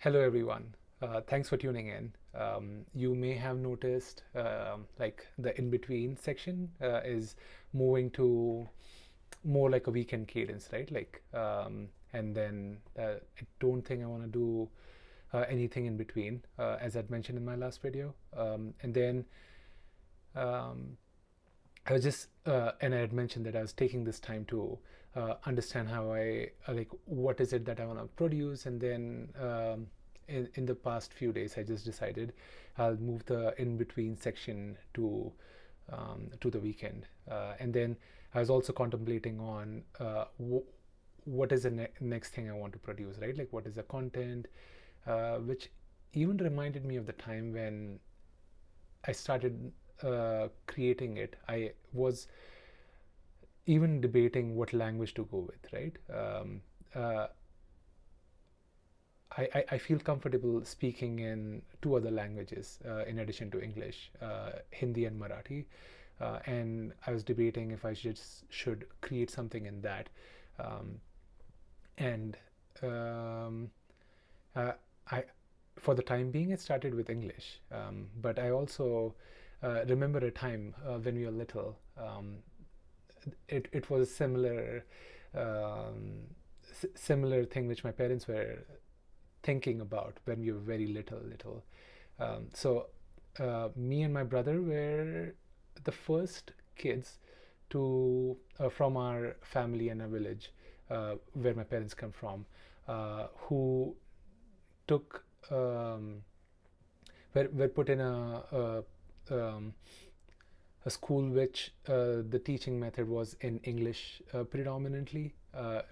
Hello, everyone. Thanks for tuning in. You may have noticed like the in between section is moving to more like a weekend cadence, right? And then I don't think I want to do anything in between, as I'd mentioned in my last video. And then um, I was just, and I had mentioned that I was taking this time to understand how like, what is it that I want to produce. And then in the past few days, I just decided I'll move the in between section to the weekend. And then I was also contemplating on what is the next thing I want to produce, right? Like, what is the content, which even reminded me of the time when I started creating it. I was even debating what language to go with, right? Uh, I feel comfortable speaking in two other languages in addition to English, Hindi and Marathi. And I was debating if I should create something in that. Um, and um, uh, I, for the time being, it started with English. But I also remember a time when we were little. It was a um, similar thing which my parents were thinking about when we were very little. Me and my brother were the first kids to from our family and a village where my parents come from, who took were put in a school which the teaching method was in English predominantly,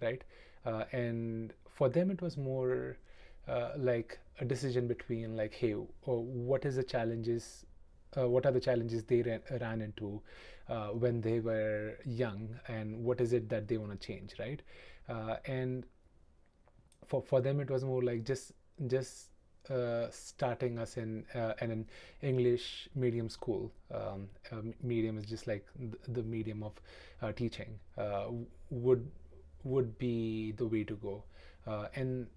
right? And for them, it was more like a decision between like, hey, what is the challenges? What are the challenges they ran into when they were young, and what is it that they want to change, right? And for them, it was more like just starting us in an English medium school. Medium is just like the medium of teaching. Would would be the way to go, and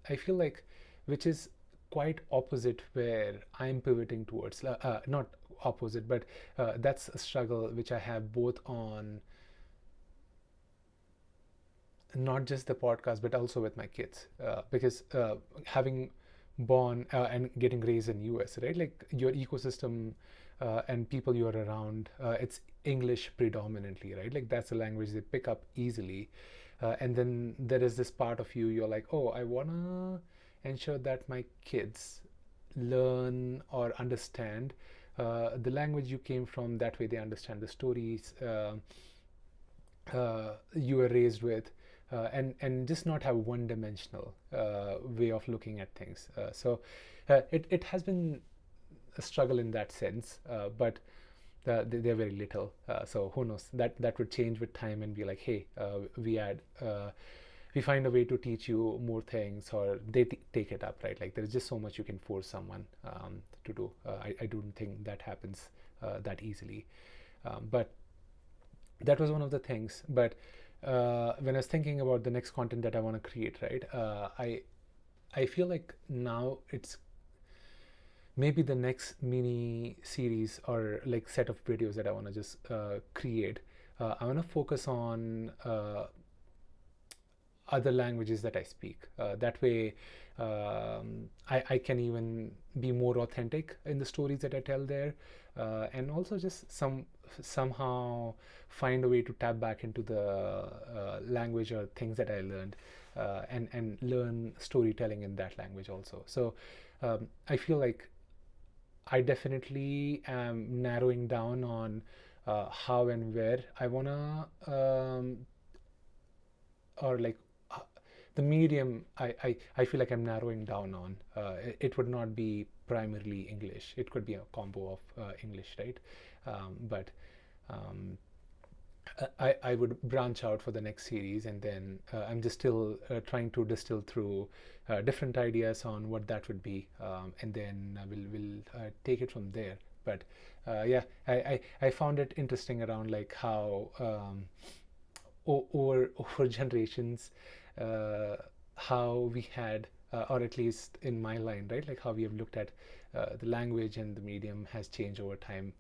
I feel like, which is quite opposite where I'm pivoting towards. Not opposite, but that's a struggle which I have both on not just the podcast but also with my kids, because having born and getting raised in US, right? Like your ecosystem and people you're around, it's English predominantly, right? Like that's a language they pick up easily. And then there is this part of you, you're like, oh, I want to ensure that my kids learn or understand the language you came from. That way they understand the stories you were raised with, and just not have one dimensional way of looking at things. It has been a struggle in that sense, but they're very little. So who knows? That would change with time and be like, hey, we find a way to teach you more things, or they take it up, right? Like there's just so much you can force someone to do. I don't think that happens that easily. But that was one of the things. But when I was thinking about the next content that I want to create, right? I feel like now it's maybe the next mini series or like set of videos that I want to just create. I want to focus on other languages that I speak. That way, I can even be more authentic in the stories that I tell there, and also just somehow find a way to tap back into the language or things that I learned, and learn storytelling in that language also. So I feel like I definitely am narrowing down on how and where I wanna, or like uh, the medium. I feel like I'm narrowing down on. It would not be primarily English. It could be a combo of English, right? But um, I would branch out for the next series, and then I'm just still trying to distill through different ideas on what that would be, and then we'll take it from there. But yeah, I found it interesting around like how over generations, uh, how we had or at least in my line, right? Like how we have looked at the language and the medium has changed over time.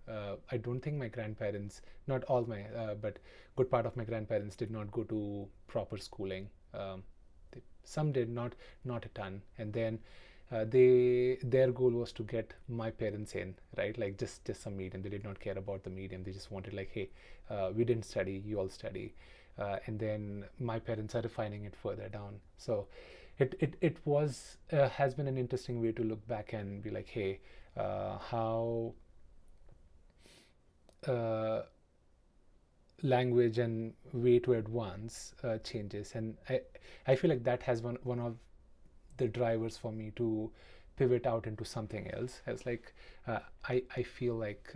I don't think my grandparents, not all my, but good part of my grandparents did not go to proper schooling. Some did, not a ton, and then their goal was to get my parents in, right? Like just some medium. They did not care about the medium. They just wanted like, hey, we didn't study, you all study, and then my parents are refining it further down. So it was has been an interesting way to look back and be like, hey, how uh, language and way to advance changes, and I feel like that has one of the drivers for me to pivot out into something else. It's like I feel like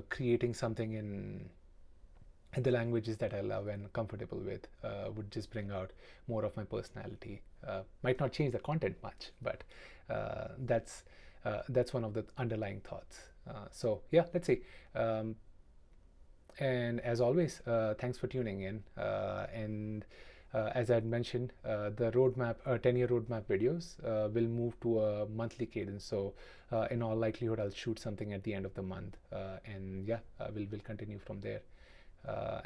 creating something in the languages that I love and comfortable with would just bring out more of my personality. Might not change the content much, but that's one of the underlying thoughts. So yeah, let's see. And as always, thanks for tuning in. And as I had mentioned, the roadmap, 10-year roadmap videos will move to a monthly cadence. So in all likelihood, I'll shoot something at the end of the month. And yeah, we'll continue from there.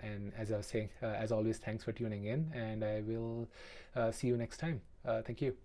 And as I was saying, as always, thanks for tuning in, and I will see you next time. Thank you.